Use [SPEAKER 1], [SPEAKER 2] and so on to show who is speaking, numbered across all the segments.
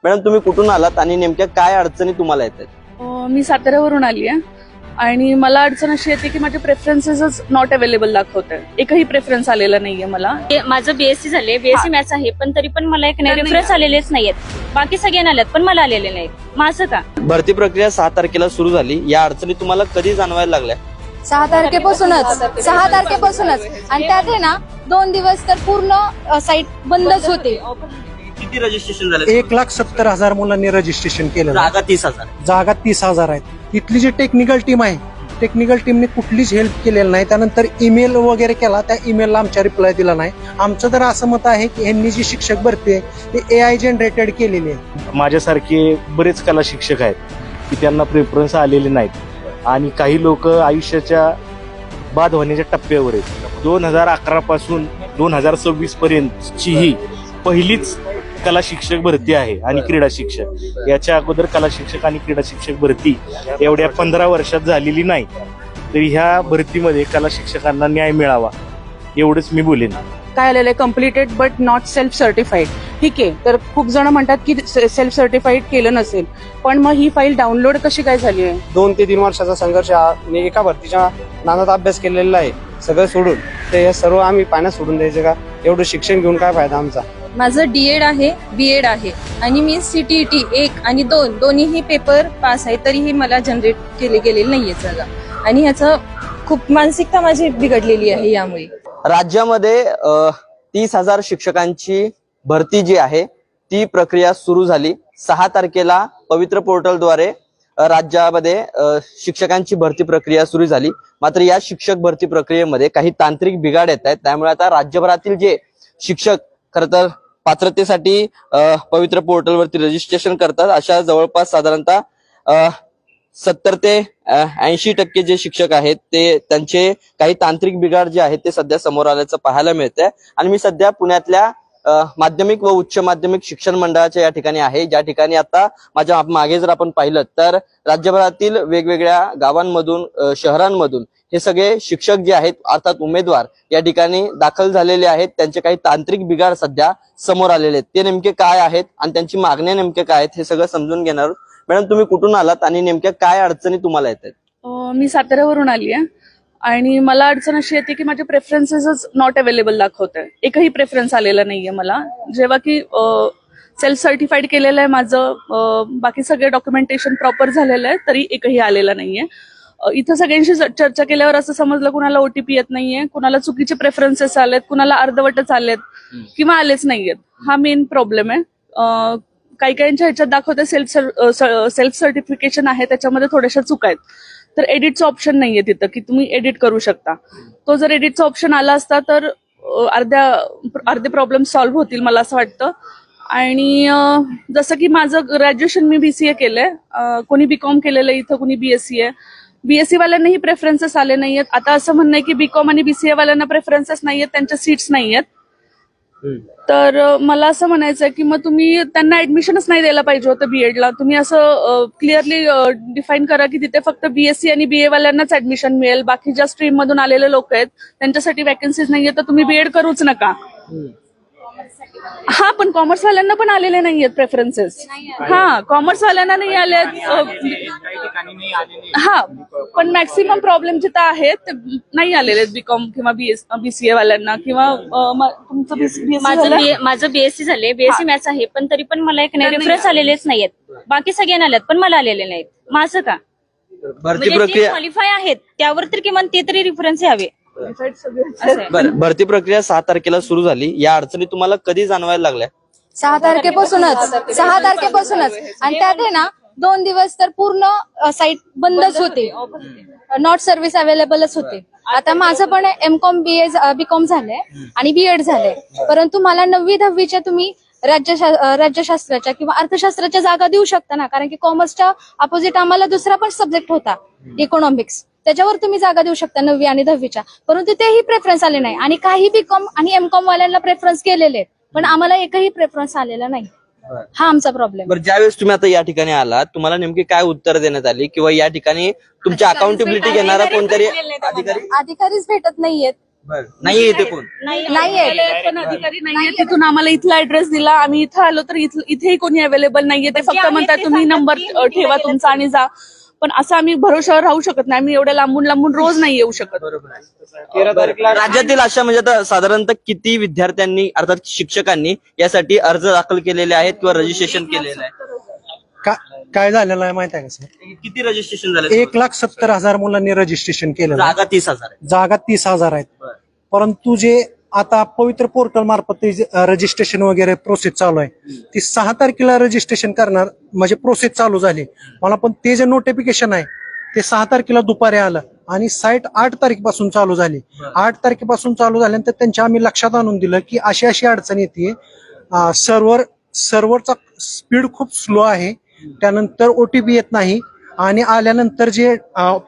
[SPEAKER 1] Madam तुम्ही कुठून आलात आणि नेमक्या काय अडचणी तुम्हाला येतात?
[SPEAKER 2] मी साताऱ्यावरून आली आहे आणि मला अडचण अशी येते की माझे प्रेफरन्सेसच नॉट अवेलेबल दाखवते. एकही प्रेफरन्स आलेला नाहीये मला.
[SPEAKER 3] माझं बीएससी झाले, बीएससी मॅथ्स आहे, पण तरी पण मला एक रेफरन्स आलेलेच नाहीयेत. बाकी सगळ्यांना आल्यात पण मला आलेले नाहीत. माझं का?
[SPEAKER 1] भरती प्रक्रिया 6 तारखेला सुरू झाली. या अडचणी तुम्हाला कधी जाणवायला लागल्या?
[SPEAKER 4] 6 तारखेपासूनच आणि त्यात आहे ना 2 दिवस तर पूर्ण साईट बंदच होते.
[SPEAKER 1] किती रजिस्ट्रेशन झाले?
[SPEAKER 5] 1,70,000 मुलांनी रजिस्ट्रेशन केलं.
[SPEAKER 1] जागा 30,000.
[SPEAKER 5] जागा 30,000 आहेत. इथली जी टेक्निकल टीम आहे, टेक्निकल टीमने कुठलीच हेल्प केलेली नाही. त्यानंतर ईमेल वगैरे केला, त्या ईमेलला आमच्या रिप्लाय दिला नाही. आमचं तर असं मत आहे की यांनी जी शिक्षक भरती आहे ते AI जनरेटेड केलेली आहे.
[SPEAKER 6] माझ्यासारखे बरेच कला शिक्षक आहेत की त्यांना प्रेफरन्स आलेले नाहीत आणि काही लोक आयुष्याच्या बाद होण्याच्या टप्प्यावर आहेत. 2011 पासून 2026 पर्यंतची ही पहिलीच कला शिक्षक भरती आहे आणि क्रीडा शिक्षक. याच्या अगोदर कला शिक्षक आणि क्रीडा शिक्षक भरती एवढ्या 15 वर्षात झालेली नाही. तरी ह्या भरतीमध्ये कला शिक्षकांना न्याय मिळावा एवढंच मी बोलेन.
[SPEAKER 2] काय आलेलं आहे, completed but not self certified. ठीक आहे, तर खूप जण म्हणतात की सेल्फ सर्टिफाईड केलं नसेल, पण मग ही फाईल डाउनलोड कशी काय झाली आहे?
[SPEAKER 7] 2 ते 3 वर्षाचा संघर्ष आणि एका भरतीच्या नादात अभ्यास केलेला आहे. सगळं सोडून ते सर्व आम्ही पाण्यात सोडून द्यायचं का? एवढं शिक्षण घेऊन काय फायदा आमचा?
[SPEAKER 4] माझं डीएड आहे, बीएड आहे आणि मी CTET 1 आणि 2 दोन्हीही पेपर पास आहे, तरीही मला जनरेट केले गेलेले नाहीये जागा आणि ह्याचं खूप मानसिकता माझी बिघडलेली आहे यामुळे.
[SPEAKER 1] राज्यामध्ये 30,000 शिक्षकांची भरती जी आहे ती प्रक्रिया सुरू झाली. 6 तारखेला पवित्र पोर्टलद्वारे राज्यामध्ये शिक्षकांची भरती प्रक्रिया सुरू झाली. मात्र या शिक्षक भरती प्रक्रियेमध्ये काही तांत्रिक बिघाड येत आहेत. त्यामुळे आता राज्यभरातील जे शिक्षक खरं तर पात्रतेसाठी पवित्र पोर्टलवरती रजिस्ट्रेशन करतात अशा जवळपास साधारणतः 70 ते 80% जे शिक्षक आहेत ते त्यांचे काही तांत्रिक बिघाड जे आहेत ते सध्या समोर आल्याचं पाहायला मिळतंय. आणि मी सध्या पुण्यातल्या माध्यमिक व उच्च माध्यमिक शिक्षण मंडळाच्या या ठिकाणी आहे, ज्या ठिकाणी आता माझ्या मागे जर आपण पाहिलं तर राज्यभरातील वेगवेगळ्या गावांमधून शहरांमधून हे सगळे शिक्षक जे आहेत अर्थात उमेदवार या ठिकाणी दाखल झालेले आहेत. त्यांचे काही तांत्रिक बिघाड सध्या समोर आलेले आहेत. ते नेमके काय आहेत आणि त्यांची मागण्या नेमके काय आहेत हे सगळं समजून घेणार. मॅडम तुम्ही कुठून आलात आणि नेमक्या काय अडचणी तुम्हाला येत आहेत?
[SPEAKER 2] मी साताऱ्यावरून आली आहे आणि मला अडचण अशी येते की माझे प्रेफरन्सेसच नॉट अवेलेबल दाखवते. एकही प्रेफरन्स आलेला नाहीये मला. जेव्हा की सेल्फ सर्टिफाईड केलेलं आहे माझं, बाकी सगळे डॉक्युमेंटेशन प्रॉपर झालेलं आहे, तरी एकही आलेला नाहीये. इथं सगळ्यांशी चर्चा केल्यावर असं समजलं कुणाला OTP येत नाहीये, कुणाला चुकीचे प्रेफरन्सेस आलेत, कुणाला अर्धवटच आलेत किंवा आलेच नाहीयेत. हा मेन प्रॉब्लेम आहे. काही काहींच्या ह्याच्यात दाखवते सेल्फ सर्टिफिकेशन आहे, त्याच्यामध्ये थोड्याशा चुका आहेत. तर एडिटचं ऑप्शन नाहीये तिथं की तुम्ही एडिट करू शकता. तो जर एडिटचा ऑप्शन आला असता तर अर्धे प्रॉब्लेम सॉल्व्ह होतील मला असं वाटतं. आणि जसं की माझं ग्रॅज्युएशन मी BCA केलंय, कोणी BCom केलेलं आहे इथं, कोणी BSc आहे. BSc वाल्यांनाही प्रेफरन्सेस आले नाहीयेत. आता असं म्हणणं आहे की BCom आणि BCA वाल्यांना प्रेफरन्सेस नाहीयेत, त्यांच्या सीट्स नाहीयेत. तर मला असं म्हणायचं की मग तुम्ही त्यांना ऍडमिशनच नाही द्यायला पाहिजे होतं बीएडला. तुम्ही असं क्लिअरली डिफाईन करा की तिथे फक्त BSc आणि BA वाल्यांनाच ऍडमिशन मिळेल, बाकी ज्या स्ट्रीम मधून आलेले लोक आहेत त्यांच्यासाठी वॅकन्सीज नाहीये, तर तुम्ही बीएड करूच नका. हा, पण कॉमर्स वाल्यांना पण आलेले नाहीयेत प्रेफरन्सेस. हा, कॉमर्स वाल्यांना नाही आलेत. हा, पण मॅक्सिमम प्रॉब्लेम जिथं आहेत ते नाही आलेले BCom किंवा BCA वाल्यांना किंवा तुमचं
[SPEAKER 3] माझं बीएससी झाले, बीएससी मॅथ्स आहे, पण तरी पण मला एक रेफरन्स आलेलेच नाहीयेत. बाकी सगळ्यांना आल्यात पण मला आलेले नाहीत. माझं का?
[SPEAKER 1] भरती प्रक्रिया
[SPEAKER 3] क्वालिफाय आहेत त्यावर तर किमान ते तरी रेफरन्स यावे.
[SPEAKER 1] भरती प्रक्रिया 6 तारखेला सुरू झाली. या अडचणी तुम्हाला कधी जाणवायला लागल्या?
[SPEAKER 4] 6 तारखेपासूनच आणि त्यात आहे ना 2 दिवस तर पूर्ण साईट बंदच होते. नॉट सर्व्हिस अवेलेबलच होते. आता माझं पण MCom BCom झालंय आणि BEd झालंय, परंतु मला 9वी 10वीच्या तुम्ही राज्यशास्त्राच्या किंवा अर्थशास्त्राच्या जागा देऊ शकता ना, कारण की कॉमर्सच्या अपोजिट आम्हाला दुसरा पण सब्जेक्ट होता इकॉनॉमिक्स, त्याच्यावर तुम्ही जागा देऊ शकता 9वी आणि 10वीच्या, परंतु तेही प्रेफरन्स आले नाही. आणि काही BCom आणि MCom वाल्यांना प्रेफरन्स केलेले, पण आम्हाला एकही प्रेफरन्स आलेला नाही. हा आमचा प्रॉब्लेम.
[SPEAKER 1] बरं, ज्यावेळेस तुम्ही आता या ठिकाणी आलात तुम्हाला नेमकी काय उत्तर देण्यात आली किंवा या ठिकाणी तुमची अकाउंटेबिलिटी घेणारा कोणतरी
[SPEAKER 4] अधिकारीच भेटत नाहीयेत.
[SPEAKER 1] नाही येते कोण?
[SPEAKER 4] नाहीये.
[SPEAKER 2] पण अधिकारी नाहीये, तिथून आम्हाला इथला ऍड्रेस दिला, आम्ही इथं आलो तर इथेही कोणी अवेलेबल नाहीये. ते फक्त म्हणतात तुम्ही नंबर ठेवा तुमचा आणि जा. पण असं आम्ही भरोशावर राहू शकत नाही. आम्ही एवढ्या लांबून लांबून रोज नाही येऊ शकत.
[SPEAKER 1] राज्यातील अशा म्हणजे आता साधारणतः किती विद्यार्थ्यांनी अर्थात शिक्षकांनी यासाठी अर्ज दाखल केलेले आहेत किंवा रजिस्ट्रेशन केलेलं आहे?
[SPEAKER 5] काय झालेलं आहे माहिती आहे का सर?
[SPEAKER 1] किती रजिस्ट्रेशन झाले?
[SPEAKER 5] 1,70,000 मुलांनी रजिस्ट्रेशन केलेलं आहे.
[SPEAKER 1] जागा 30,000 आहे.
[SPEAKER 5] जागा 30,000 आहेत. परंतु जे आता पवित्र पोर्टल मार्फत रजिस्ट्रेशन वगैरे प्रोसेस चालू आहे, ती 6 तारखेला रजिस्ट्रेशन करणार म्हणजे प्रोसेस चालू झाली. मला पण ते जे नोटिफिकेशन आहे ते 6 तारखेला दुपारी आलं आणि साईट 8 तारखेपासून चालू झाली. 8 तारखेपासून चालू झाल्यानंतर त्यांच्या आम्ही लक्षात आणून दिलं की अशी अशी अडचण येते, सर्व्हरचा स्पीड खूप स्लो आहे, त्यानंतर ओटीपी येत नाही आणि आल्यानंतर जे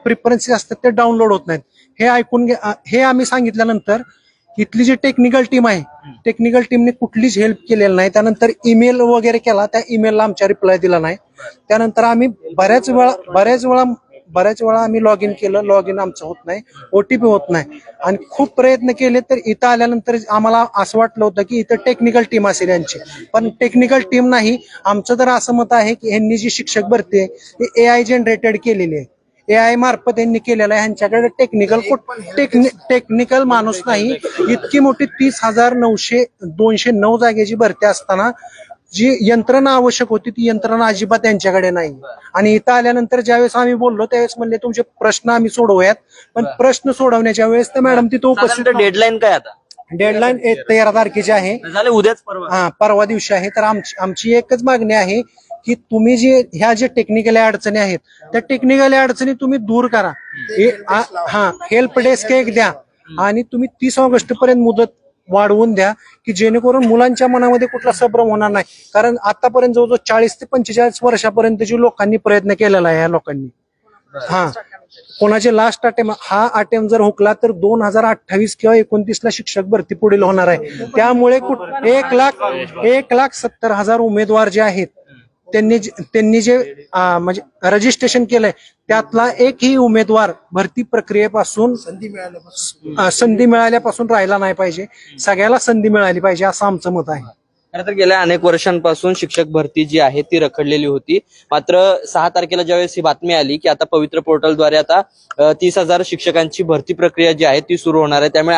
[SPEAKER 5] प्रिफरन्सेस असतात ते डाउनलोड होत नाहीत. हे ऐकून हे आम्ही सांगितल्यानंतर इथली जी टेक्निकल टीम आहे, टेक्निकल टीमने कुठलीच हेल्प केलेली नाही. त्यानंतर ईमेल वगैरे केला, त्या ईमेलला आमच्या रिप्लाय दिला नाही. त्यानंतर आम्ही बऱ्याच वेळा आम्ही लॉग इन केलं, लॉग इन आमचं होत नाही, ओटीपी होत नाही आणि खूप प्रयत्न केले. तर इथं आल्यानंतर आम्हाला असं वाटलं होतं की इथं टेक्निकल टीम असेल यांची, पण टेक्निकल टीम नाही. आमचं तर असं मत आहे की यांनी जी शिक्षक भरती आहे ती AI जनरेटेड केलेली आहे, AI मार्फत यांनी केलेलं आहे. ह्यांच्याकडे टेक्निकल माणूस नाही. इतकी मोठी 30,209 जागेची भरती असताना जी यंत्रणा आवश्यक होती ती यंत्रणा अजिबात त्यांच्याकडे नाही. आणि इथं आल्यानंतर ज्यावेळेस आम्ही बोललो त्यावेळेस म्हणले तुमचे प्रश्न आम्ही सोडवूयात, पण प्रश्न सोडवण्याच्या वेळेस तर मॅडम तिथं उपस्थित.
[SPEAKER 1] डेडलाईन काय आता?
[SPEAKER 5] डेडलाईन 13 तारखेची आहे.
[SPEAKER 1] झाले उद्याच परवा?
[SPEAKER 5] परवा दिवशी आहे. तर आमची एकच मागणी आहे की तुम्ही ह्या जे टेक्निकल अडचणी आहेत त्या टेक्निकल अडचणी तुम्ही दूर करा. हेल्प डेस्क एक द्या आणि तुम्ही 30 ऑगस्ट पर्यंत मुदत वाढवून द्या की जेणेकरून मुलांच्या मनामध्ये कुठला संभ्रम होणार नाही. कारण आतापर्यंत जवळजवळ 40 ते 45 वर्षापर्यंतची लोकांनी प्रयत्न केलेला आहे. या लोकांनी कोणाचे लास्ट अटेम्प्ट, हा अटेम्प्ट जर हुकला तर 2028 किंवा 29ला शिक्षक भरती पुढील होणार आहे. त्यामुळे 1,70,000 उमेदवार जे आहेत त्यांनी जे म्हणजे रजिस्ट्रेशन केलंय त्यातला एकही उमेदवार भरती प्रक्रियेपासून संधी मिळाल्यापासून राहिला नाही पाहिजे. सगळ्याला संधी मिळाली पाहिजे असं आमचं मत आहे.
[SPEAKER 1] खरं तर गेल्या अनेक वर्षांपासून शिक्षक भरती जी आहे ती रखडलेली होती. मात्र 6 तारखेला ज्यावेळेस ही बातमी आली की आता पवित्र पोर्टलद्वारे आता 30,000 शिक्षकांची भरती प्रक्रिया जी आहे ती सुरू होणार आहे, त्यामुळे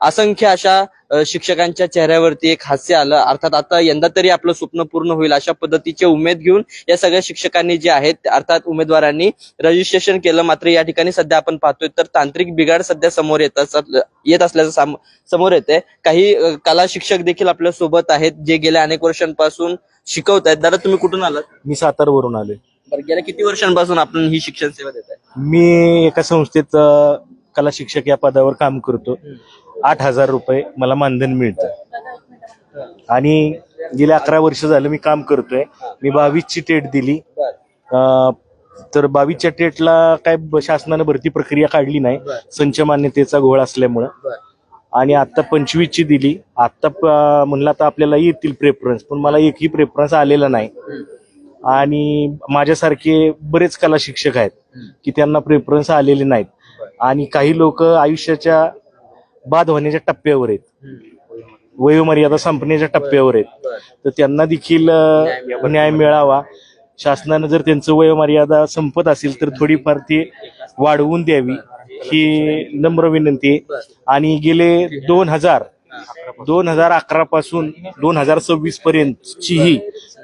[SPEAKER 1] असंख्य अशा शिक्षकांच्या चेहऱ्यावरती एक हास्य आलं. अर्थात आता यंदा तरी आपलं स्वप्न पूर्ण होईल अशा पद्धतीचे उमेद घेऊन या सगळ्या शिक्षकांनी जे आहेत अर्थात उमेदवारांनी रजिस्ट्रेशन केलं. मात्र या ठिकाणी सध्या आपण पाहतोय तर तांत्रिक बिघाड सध्या समोर येत असल्याचं समोर येते. काही कला शिक्षक देखील आपल्या सोबत आहेत जे गेल्या अनेक वर्षांपासून शिकवत आहेत. दादा तुम्ही कुठून आलात?
[SPEAKER 6] मी सातारवरून आलोय.
[SPEAKER 1] बरं, गेल्या किती वर्षांपासून आपण ही शिक्षण सेवा देत आहे?
[SPEAKER 6] मी एका संस्थेत कला शिक्षक या पदावर काम करतो. 8,000 रुपये मला मानधन मिळतं आणि गेल्या 11 वर्ष झालं मी काम करतोय. मी 22ची टेट दिली, तर 22च्या टेटला काय शासनानं भरती प्रक्रिया काढली नाही संच मान्यतेचा घोळ असल्यामुळं, आणि आता 25ची दिली. आता म्हणलं आता आपल्याला येतील प्रेफरन्स, पण मला एकही प्रेफरन्स आलेला नाही. आणि माझ्यासारखे बरेच कला शिक्षक आहेत की त्यांना प्रेफरन्स आलेले नाहीत आणि काही लोक आयुष्याच्या बाद होण्याच्या टप्प्यावर आहेत, वयोमर्यादा संपण्याच्या टप्प्यावर आहेत. तर त्यांना देखील न्याय मिळावा. शासनानं जर त्यांचं वयोमर्यादा संपत असेल तर थोडीफार ती वाढवून द्यावी ही नम्र विनंती आहे. आणि गेले 2011 पासून 2026 पर्यंतची ही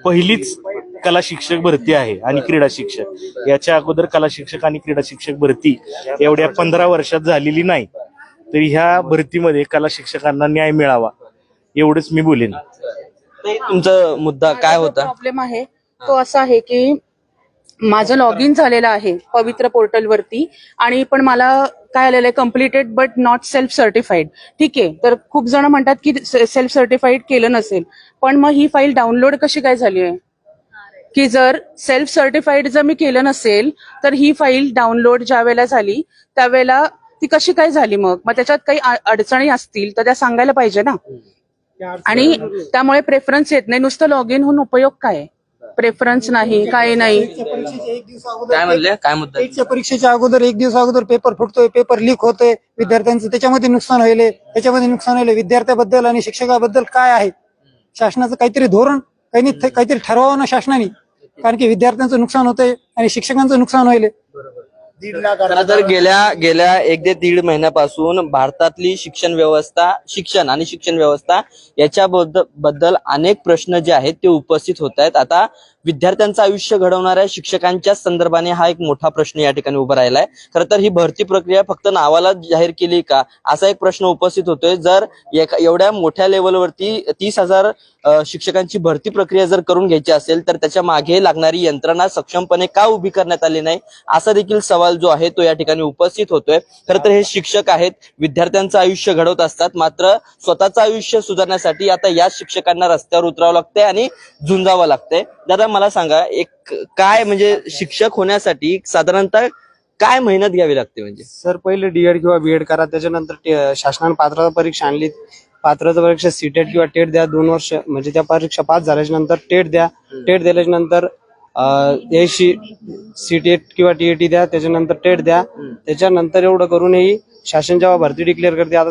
[SPEAKER 6] पहिलीच कला शिक्षक भरती आहे आणि क्रीडा शिक्षक. याच्या अगोदर कला शिक्षक आणि क्रीडा शिक्षक भरती एवढ्या 15 वर्षात झालेली नाही. तरी ह्या भरतीमध्ये कला शिक्षकांना न्याय मिळावा एवढंच मी बोलेन.
[SPEAKER 1] तुमचा मुद्दा काय होता?
[SPEAKER 8] प्रॉब्लेम आहे तो असा आहे की माझं लॉग इन झालेलं आहे पवित्र पोर्टल वरती आणि पण मला काय आलेलं आहे completed but not self certified. ठीक आहे, तर खूप जण म्हणतात की सेल्फ सर्टिफाईड केलं नसेल, पण मग ही फाईल डाउनलोड कशी काय झाली आहे की जर सेल्फ सर्टिफाईड जर मी केलं नसेल तर ही फाईल डाउनलोड ज्या वेळेला झाली त्यावेळेला ती कशी काय झाली? मग त्याच्यात काही अडचणी असतील तर त्या सांगायला पाहिजे ना. आणि त्यामुळे प्रेफरन्स येत नाही. नुसतं लॉग इन होऊन उपयोग काय? प्रेफरन्स नाही, काही नाही.
[SPEAKER 1] काय म्हणले, काय मुद्दा आहे?
[SPEAKER 9] नीटच्या परीक्षेच्या अगोदर एक दिवस अगोदर पेपर फुटतोय, पेपर लीक होतोय, विद्यार्थ्यांचं त्याच्यामध्ये नुकसान व्हायले, विद्यार्थ्याबद्दल आणि शिक्षकाबद्दल काय आहे शासनाचं काहीतरी धोरण, काहीतरी ठरवावं ना शासनाने, कारण की विद्यार्थ्यांचं नुकसान होतंय आणि शिक्षकांचं नुकसान व्हायले.
[SPEAKER 1] खरं तर गेल्या 1 ते 1.5 महिन्यापासून भारतातली शिक्षण व्यवस्था याच्याबद्दल अनेक प्रश्न जे आहेत ते उपस्थित होत आहेत. आता विद्यार्थ्यांचं आयुष्य घडवणाऱ्या शिक्षकांच्या संदर्भाने हा एक मोठा प्रश्न या ठिकाणी उभा राहिलाय. खरं तर ही भरती प्रक्रिया फक्त नावाला जाहीर केली का, असा एक प्रश्न उपस्थित होतोय. जर एवढ्या मोठ्या लेवलवरती 30,000 शिक्षकांची भरती प्रक्रिया जर करून घ्यायची असेल तर त्याच्या मागे लागणारी यंत्रणा सक्षमपणे का उभी करण्यात आली नाही, असा देखील सवाल जो आहे तो या ठिकाणी उपस्थित होतोय. खरं तर हे शिक्षक आहेत, विद्यार्थ्यांचं आयुष्य घडवत असतात, मात्र स्वतःचं आयुष्य सुधारण्यासाठी आता या शिक्षकांना रस्त्यावर उतरावं लागतंय आणि झुंजावं लागतंय. दादा मला सांगा, एक काय म्हणजे शिक्षक होण्यासाठी साधारणतः काय मेहनत घ्यावी लागते? म्हणजे
[SPEAKER 7] सर पहिले डीएड किंवा बीएड करा, त्याच्यानंतर शासनाने पात्रता परीक्षा आणली, पात्रता परीक्षा सीटेट किंवा टेट द्या, 2 वर्ष म्हणजे त्या परीक्षा पास झाल्याच्या नंतर टेट द्या, टेट दिल्याच्या नंतर सीटेट किंवा टीएटी द्या, त्याच्यानंतर टेट द्या. त्याच्यानंतर एवढं करूनही शासन जेव्हा भरती डिक्लेअर करते, आता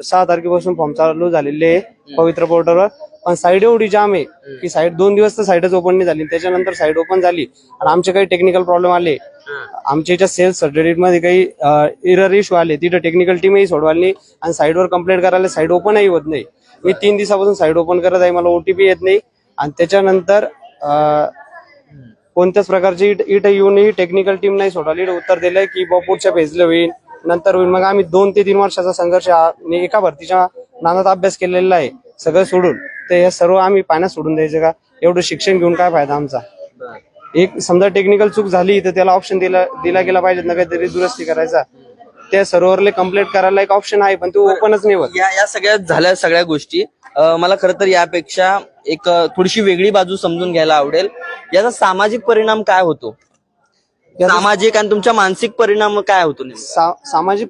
[SPEAKER 7] 6 तारखेपासून फॉर्म चालू झालेले आहे पवित्र पोर्टलवर, पण साईट एवढी जाम आहे की साईट 2 दिवस तर साईटच ओपन नाही झाली. त्याच्यानंतर साईट ओपन झाली आणि आमचे काही टेक्निकल प्रॉब्लेम आले, आमच्या इथच्या सेल्स सर्टिफिकेट मध्ये काही एरर इश्यू आले, तिथं टेक्निकल टीमही सोडवायला नाही आणि साईटवर कंप्लेंट करायला साईट ओपनही होत नाही. मी 3 दिवसापासून साईट ओपन करत आहे, मला ओटीपी येत नाही आणि त्याच्यानंतर कोणत्याच प्रकारची इथं येऊनही टेक्निकल टीम नाही सोडवली. उत्तर दिलंय की पुढच्या फेजला होईल, नंतर होईल. मग आम्ही 2 ते 3 वर्षाचा संघर्ष एका भरतीच्या नादात अभ्यास केलेला आहे, सगळं सोडून. तर हे सर्व आम्ही पाण्यात सोडून द्यायचं का? एवढं शिक्षण घेऊन काय फायदा आमचा? एक समजा टेक्निकल चूक झाली तर त्याला ऑप्शन दिला गेला पाहिजे ना, काहीतरी दुरुस्ती करायचा. त्या सर्व्हरला कंप्लीट करायला एक ऑप्शन आहे, पण तो ओपनच नाही होत.
[SPEAKER 1] या सगळ्या झाल्या सगळ्या गोष्टी. मला खरं तर यापेक्षा एक थोडीशी वेगळी बाजू समजून घ्यायला आवडेल. याचा सामाजिक परिणाम काय होतो? सामाजिक आणि तुमच्या मानसिक परिणाम काय होतो?
[SPEAKER 7] सामाजिक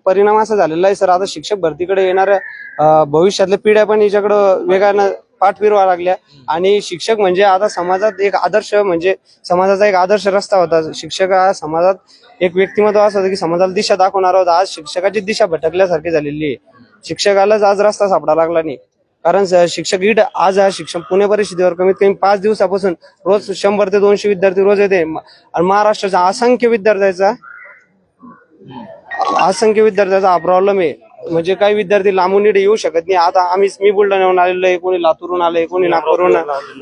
[SPEAKER 7] परिणाम असा झालेला आहे सर, आता शिक्षक भरतीकडे येणाऱ्या भविष्यातल्या पिढ्या पण याच्याकडं वेगानं पाठ फिरवा लागल्या. आणि शिक्षक म्हणजे आता समाजात एक आदर्श, म्हणजे समाजाचा एक आदर्श रस्ता होता. शिक्षक हा समाजात एक व्यक्तिमत्व असं होतं की समाजाला दिशा दाखवणार होता. आज शिक्षकाची दिशा भटकल्यासारखी झालेली आहे. शिक्षकालाच आज रस्ता सापडा लागला नाही, कारण शिक्षक आज हा शिक्षण पुणे परिषदेवर कमीत कमी 5 दिवसापासून रोज 100 ते 200 विद्यार्थी रोज येते. आणि महाराष्ट्राच्या असंख्य विद्यार्थ्याचा हा प्रॉब्लेम आहे. म्हणजे काही विद्यार्थी लांबून इथे येऊ शकत नाही. आता मी बुलढाण्याहून आलेलो आहे, कोणी लातूरून आले, कोणी नागपूरहून,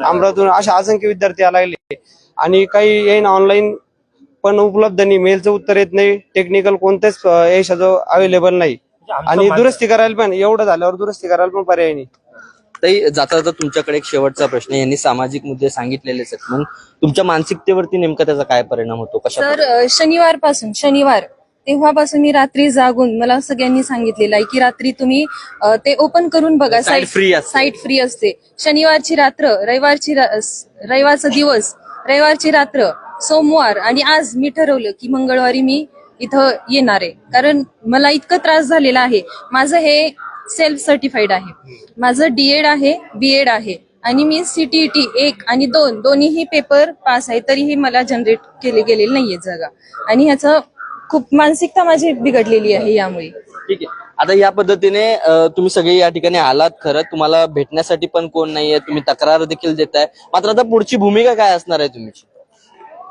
[SPEAKER 7] अमरावतीहून, असे असंख्य विद्यार्थी आलेले. आणि काही येईन ऑनलाईन पण उपलब्ध नाही, मेलचं उत्तर येत नाही, टेक्निकल कोणतेच याच्याजवळ अवेलेबल नाही. आणि दुरुस्ती करायला पण एवढं झाल्यावर दुरुस्ती करायला पण पर्याय नाही.
[SPEAKER 1] ताई, जाता जाता तुमच्याकडे एक शेवटचा प्रश्न. यांनी सामाजिक मुद्दे सांगितलेलेच आहेत, मग तुमच्या मानसिकतेवरती नेमका त्याचा काय परिणाम होतो? कशा?
[SPEAKER 10] सर, शनिवार तेव्हापासून मी रात्री जागून, मला सगळ्यांनी सांगितलेलं आहे की रात्री तुम्ही ते ओपन करून बघा,
[SPEAKER 1] साईट
[SPEAKER 10] फ्री असते. शनिवारची रात्र, रविवारचा दिवस, रविवारची रात्र, सोमवार आणि आज मी ठरवलं की मंगळवारी मी इथं येणार आहे, कारण मला इतकं त्रास झालेला आहे. माझं हे सेल्फ सर्टिफाईड आहे, माझं डीएड आहे, बीएड आहे आणि मी सीटीईटी 1 आणि 2 दोन्हीही पेपर पास आहे, तरीही मला जनरेट केले गेलेले नाहीये जागा. आणि ह्याचं खूप मानसिकता माझी बिघडलेली आहे यामुळे.
[SPEAKER 1] ठीक आहे. आता या पद्धतीने तुम्ही सगळे या ठिकाणी आलात. खरं तुम्हाला भेटण्यासाठी पण कोण नाहीये, तुम्ही तक्रार देखील देताय. मात्र आता पुढची भूमिका काय असणार आहे तुमची?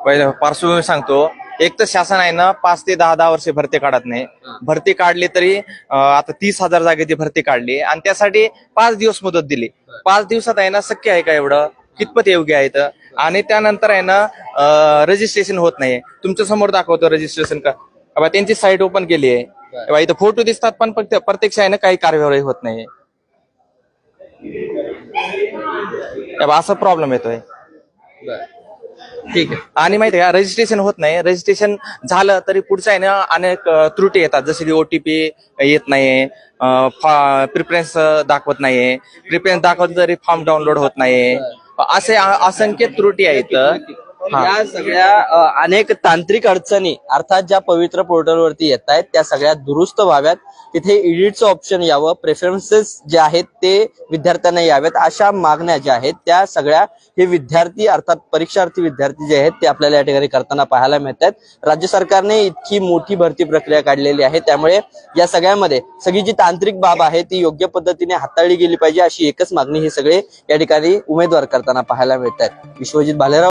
[SPEAKER 11] पहिलं पार्श्वभूमी सांगतो. एक तर शासन आहे ना 5 ते 10 वर्षे भरती काढत नाही. भरती काढली तरी आता 30,000 जागेची भरती काढली आणि त्यासाठी 5 दिवस मुदत दिली. 5 दिवसात आहे ना शक्य आहे का एवढं? कितपत योग्य आहे? आणि त्यानंतर आहे ना रजिस्ट्रेशन होत नाही. तुमच्या समोर दाखवतो रजिस्ट्रेशन का, त्यांची साईट ओपन केली आहे, इथं फोटो दिसतात पण प्रत्यक्ष आहे ना काही कार्यवाही होत नाही. असा प्रॉब्लेम येतोय.
[SPEAKER 1] ठीक आहे.
[SPEAKER 11] आणि माहिती आहे का, रजिस्ट्रेशन होत नाही. रजिस्ट्रेशन झालं तरी पुढचं आहे ना अनेक त्रुटी येतात, जसे की ओटीपी येत नाही, प्रिफरन्स दाखवत नाही, प्रिफरन्स दाखवत तरी फॉर्म डाउनलोड होत नाही, असे असंख्य त्रुटी आहेत.
[SPEAKER 1] या सगळ्या अनेक तांत्रिक अडचणी अर्थात ज्या पवित्र पोर्टलवरती येत आहेत त्या सगळ्या दुरुस्त व्हाव्यात. तिथे एडिटचं ऑप्शन यावं, प्रेफरन्सेस जे आहेत ते विद्यार्थ्यांना यावेत, अशा मागण्या ज्या आहेत त्या सगळ्या हे विद्यार्थी अर्थात परीक्षार्थी विद्यार्थी जे आहेत ते आपल्याला या ठिकाणी करताना पाहायला मिळत आहेत. राज्य सरकारने इतकी मोठी भरती प्रक्रिया काढलेली आहे, त्यामुळे या सगळ्यामध्ये सगळी जी तांत्रिक बाब आहे ती योग्य पद्धतीने हाताळली गेली पाहिजे, अशी एकच मागणी हे सगळे या ठिकाणी उमेदवार करताना पाहायला मिळत आहेत. विश्वजित भालेराव.